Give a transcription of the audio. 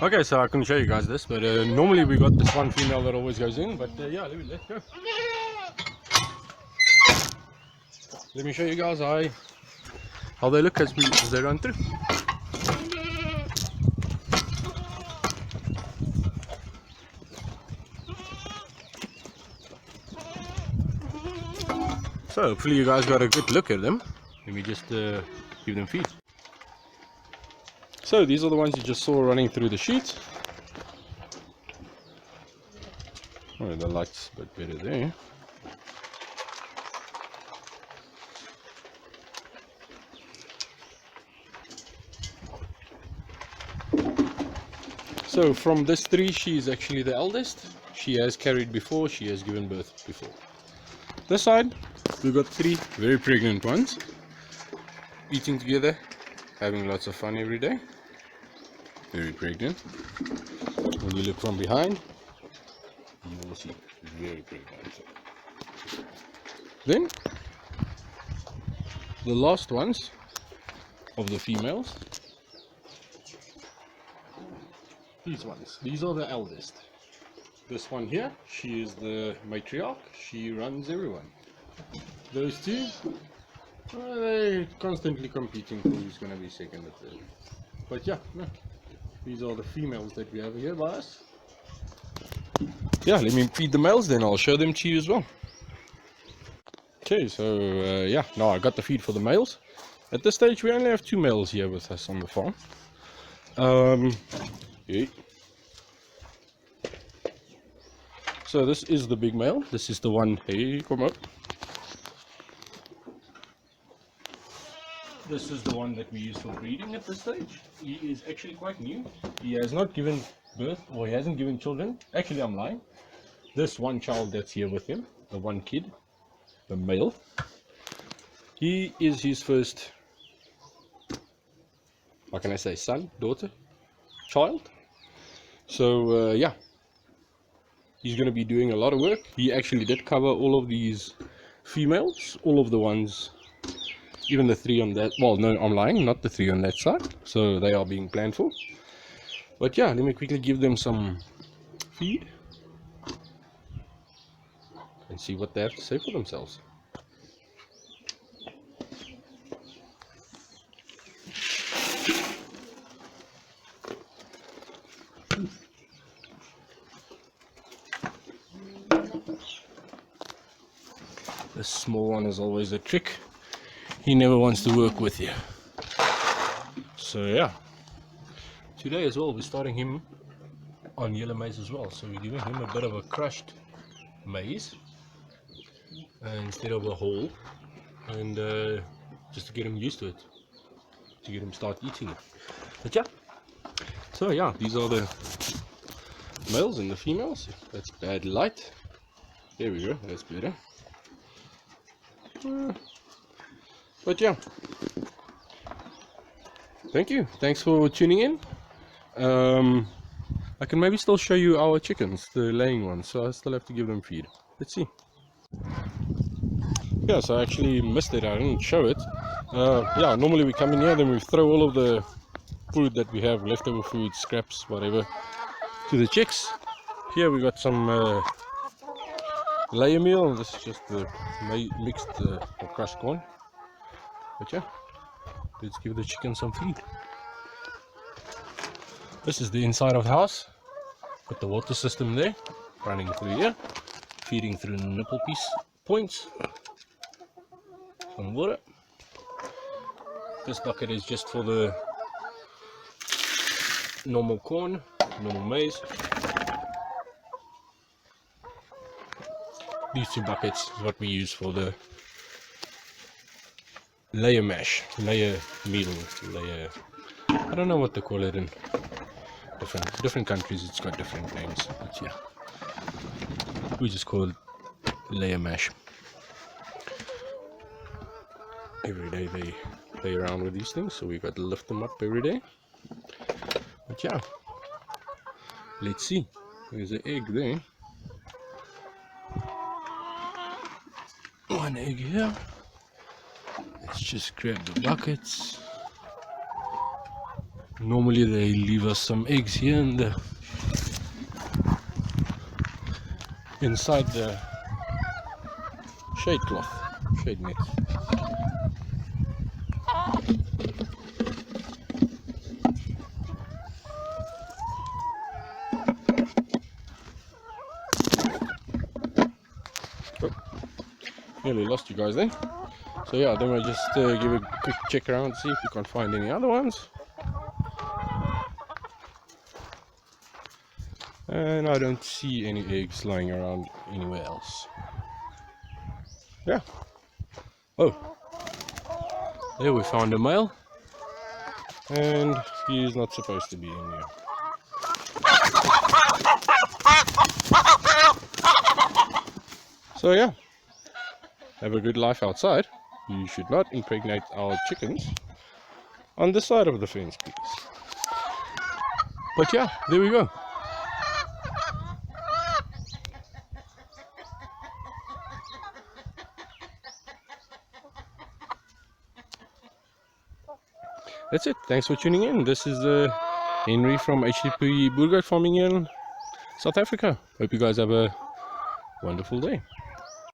Okay, so I couldn't show you guys this, but normally we got this one female that always goes in, but yeah, let's go. Let me show you guys how they look as they run through. So hopefully you guys got a good look at them. Let me just give them feed. So these are the ones you just saw running through the chute. Oh, the light's a bit better there. So from this three, she is actually the eldest. She has carried before, she has given birth before. This side, we've got three very pregnant ones, eating together, having lots of fun every day. Very pregnant. When you look from behind, you will see very pregnant. Then, the last ones of the females, these are the eldest. This one here, she is the matriarch, she runs everyone. Those two, they're constantly competing for who's going to be second or third. But yeah, no, these are the females that we have here by us. Yeah, let me feed the males, then I'll show them to you as well. Okay, so yeah, now I got the feed for the males. At this stage we only have two males here with us on the farm. Yeah. So this is the big male. This is the one. Hey, come up. This is the one that we use for breeding at this stage. He is actually quite new. He has not given birth, or he hasn't given children. Actually, I'm lying. This one child that's here with him, the one kid, the male, he is his first, what can I say, son, daughter, child. So yeah, he's going to be doing a lot of work. He actually did cover all of these females, all of the ones, even the three on that. Well, no, I'm lying, not the three on that side. So they are being planned for. But yeah, let me quickly give them some feed and see what they have to say for themselves. This small one is always a trick. He never wants to work with you. So yeah, today as well we're starting him on yellow maize as well. So we're giving him a bit of a crushed maize instead of a whole, and just to get him used to it, to get him start eating it. But yeah, so yeah, these are the males and the females. That's bad light. There we go, that's better. But yeah, thank you, thanks for tuning in. I can maybe still show you our chickens, the laying ones, so I still have to give them feed. Let's see. Yeah, so I actually missed it, I didn't show it. Yeah, normally we come in here, then we throw all of the food that we have, leftover food, scraps, whatever, to the chicks. Here we got some layer meal. This is just the mixed or crushed corn. But yeah, let's give the chicken some feed. This is the inside of the house. Got the water system there, running through here, feeding through nipple piece points. Some water. This bucket is just for the normal corn, normal maize. These two buckets is what we use for the layer mash, layer meal, layer, I don't know what they call it in different countries. It's got different names, but yeah, we just call it layer mash. Every day they play around with these things, so we got to lift them up every day. But yeah, let's see. There's an egg there. One egg here. Let's just grab the buckets. Normally they leave us some eggs here in the inside the shade net. Nearly lost you guys there. So yeah, then we'll just give a quick check around, see if we can find any other ones. And I don't see any eggs lying around anywhere else. Yeah. Oh, there we found a male, and he is not supposed to be in here. So yeah, have a good life outside. You should not impregnate our chickens on the side of the fence, please. But yeah, there we go. That's it. Thanks for tuning in. This is Henry from HTP Boer farming in South Africa. Hope you guys have a wonderful day.